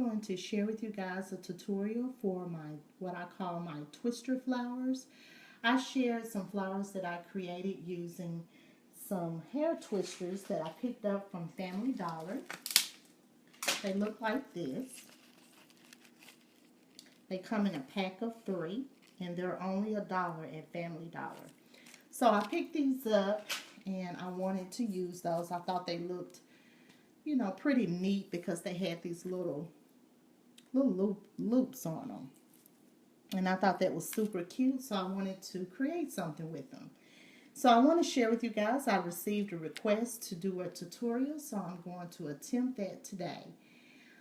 going to share with you guys a tutorial for what I call my twister flowers. I shared some flowers that I created using some hair twisters that I picked up from Family Dollar. They look like this. They come in a pack of 3 and they're only $1 at Family Dollar. So I picked these up and I wanted to use those. I thought they looked, you know, pretty neat because they had these little loops on them. And I thought that was super cute, so I wanted to create something with them. So I want to share with you guys, I received a request to do a tutorial, so I'm going to attempt that today.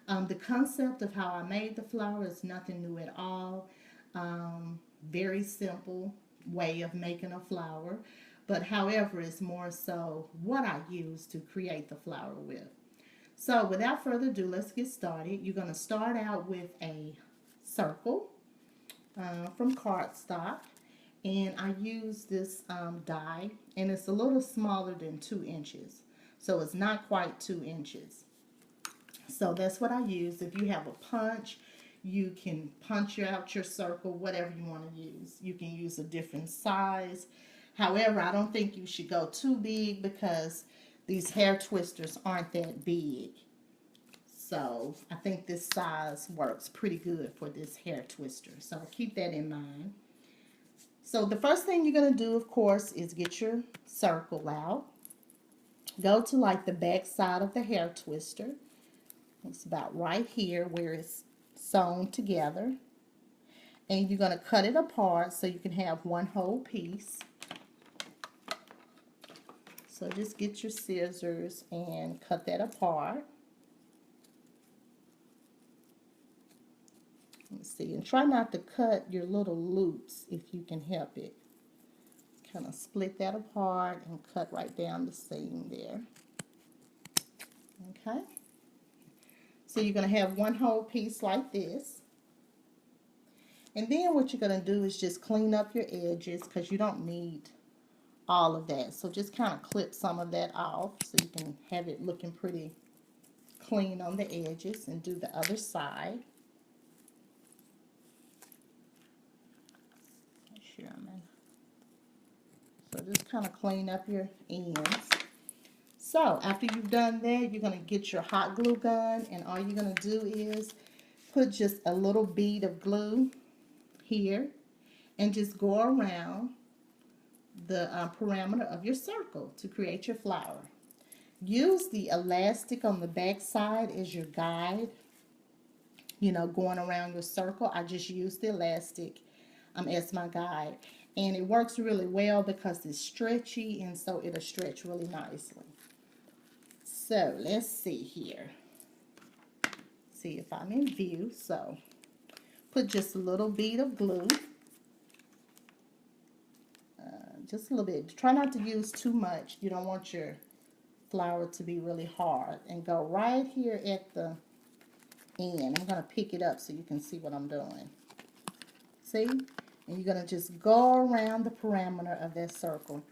The concept of how I made the flower is nothing new at all. Very simple way of making a flower, but however, it's more so what I use to create the flower with. So without further ado, let's get started. You're going to start out with a circle from cardstock, and I use this die, and it's a little smaller than 2 inches, so it's not quite 2 inches. So that's what I use. If you have a punch, you can punch out your circle, whatever you want to use. You can use a different size. However, I don't think you should go too big because these hair twisters aren't that big. So I think this size works pretty good for this hair twister. So keep that in mind. So the first thing you're going to do, of course, is get your circle out. Go to like the back side of the hair twister. It's about right here where it's sewn together. And you're going to cut it apart so you can have one whole piece. So just get your scissors and cut that apart. Let's see, and try not to cut your little loops if you can help it. Kind of split that apart and cut right down the seam there. Okay. So you're going to have one whole piece like this. And then what you're going to do is just clean up your edges because you don't need all of that. So just kind of clip some of that off so you can have it looking pretty clean on the edges, and do the other side. Make sure I'm in. So just kind of clean up your ends. So after you've done that, you're going to get your hot glue gun, and all you're going to do is put just a little bead of glue here and just go around the perimeter of your circle to create your flower. Use the elastic on the back side as your guide, you know, going around your circle. I just use the elastic as my guide, and it works really well because it's stretchy, and so it'll stretch really nicely. So let's see here. See if I'm in view. So put just a little bead of glue. Just a little bit. Try not to use too much. You don't want your flower to be really hard. And go right here at the end. I'm going to pick it up so you can see what I'm doing. See? And you're going to just go around the perimeter of that circle.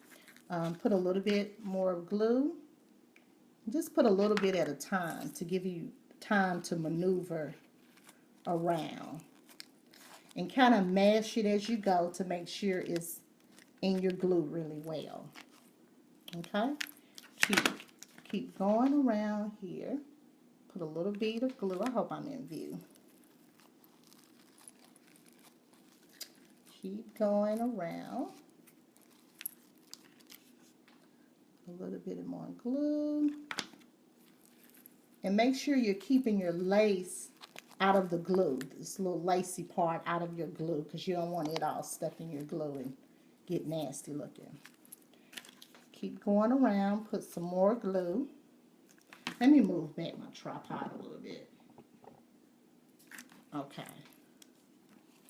Put a little bit more glue. Just put a little bit at a time to give you time to maneuver around. And kind of mash it as you go to make sure it's in your glue really well. Okay? Keep going around here. Put a little bead of glue. I hope I'm in view. Keep going around. A little bit more glue. And make sure you're keeping your lace out of the glue. This little lacy part out of your glue, because you don't want it all stuck in your glue and get nasty looking. Keep going around. Put some more glue. Let me move back my tripod a little bit. Okay.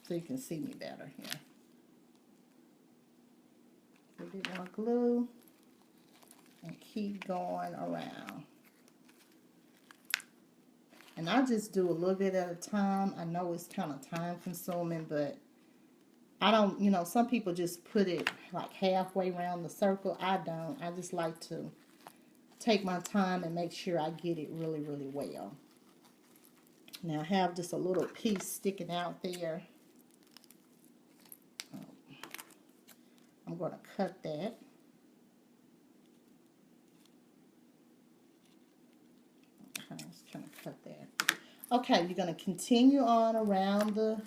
So you can see me better here. A little bit more glue. And keep going around. And I just do a little bit at a time. I know it's kind of time consuming, but I don't, you know, some people just put it like halfway around the circle. I don't. I just like to take my time and make sure I get it really, really well. Now I have just a little piece sticking out there. I'm going to cut that. Okay, let's try to cut that. Okay, you're going to continue on around the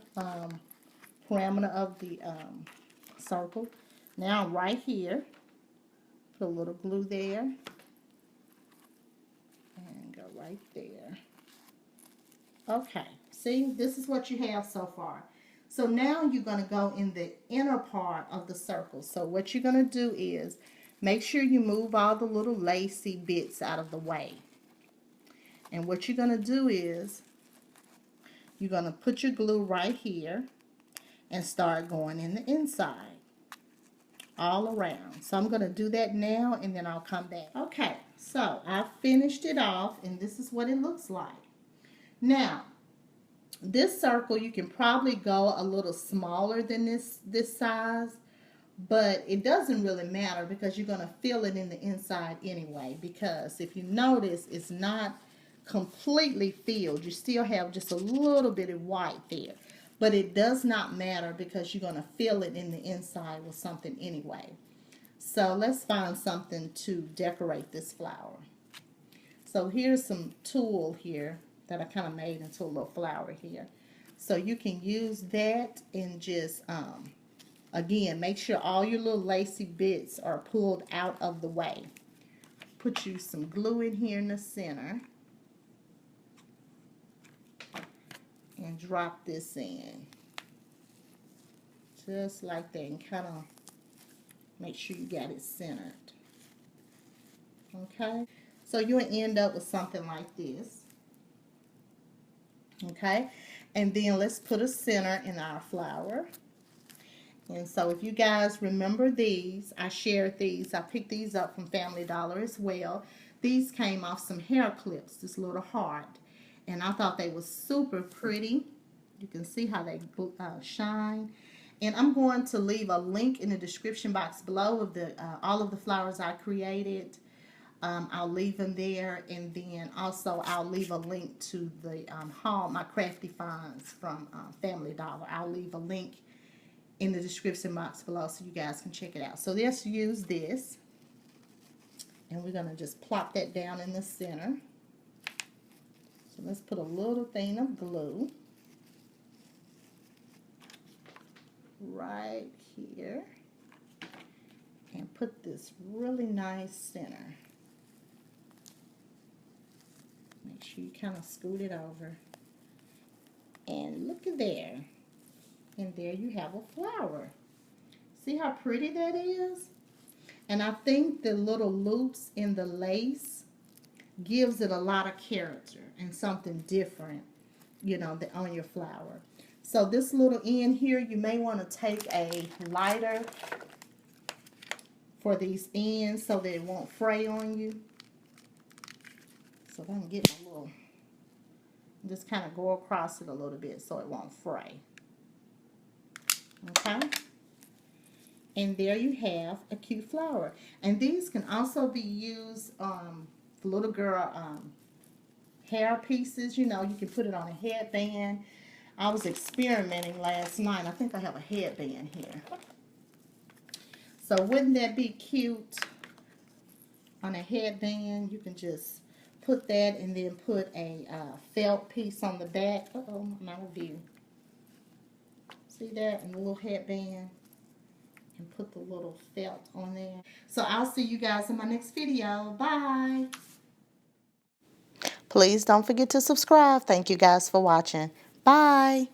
parameter of the circle. Now right here, put a little glue there. And go right there. Okay, see, this is what you have so far. So now you're going to go in the inner part of the circle. So what you're going to do is make sure you move all the little lacy bits out of the way. And what you're going to do is you're going to put your glue right here and start going in the inside all around. So I'm going to do that now and then I'll come back. Okay, so I finished it off and this is what it looks like. Now, this circle, you can probably go a little smaller than this size, but it doesn't really matter because you're going to fill it in the inside anyway, because if you notice, it's not completely filled. You still have just a little bit of white there, but it does not matter because you're going to fill it in the inside with something anyway. So let's find something to decorate this flower. So here's some tulle here that I kind of made into a little flower here. So you can use that and just, again, make sure all your little lacy bits are pulled out of the way. Put you some glue in here in the center. And drop this in. Just like that, and kind of make sure you got it centered. Okay? So you'll end up with something like this. Okay, and then let's put a center in our flower. And so if you guys remember these, I shared these. I picked these up from Family Dollar as well. These came off some hair clips, this little heart. And I thought they were super pretty. You can see how they shine. And I'm going to leave a link in the description box below of the all of the flowers I created. I'll leave them there, and then also I'll leave a link to the haul, my crafty finds from Family Dollar. I'll leave a link in the description box below so you guys can check it out. So let's use this, and we're going to just plop that down in the center. So let's put a little thing of glue right here and put this really nice center. Make sure you kind of scoot it over. And look at there. And there you have a flower. See how pretty that is? And I think the little loops in the lace gives it a lot of character and something different, you know, on your flower. So this little end here, you may want to take a lighter for these ends so that it won't fray on you. So if I can get my little, just kind of go across it a little bit so it won't fray. Okay? And there you have a cute flower. And these can also be used for little girl hair pieces. You know, you can put it on a headband. I was experimenting last night. I think I have a headband here. So wouldn't that be cute on a headband? You can just put that and then put a felt piece on the back. Uh-oh, I'm out of view. See that? And a little headband. And put the little felt on there. So I'll see you guys in my next video. Bye. Please don't forget to subscribe. Thank you guys for watching. Bye.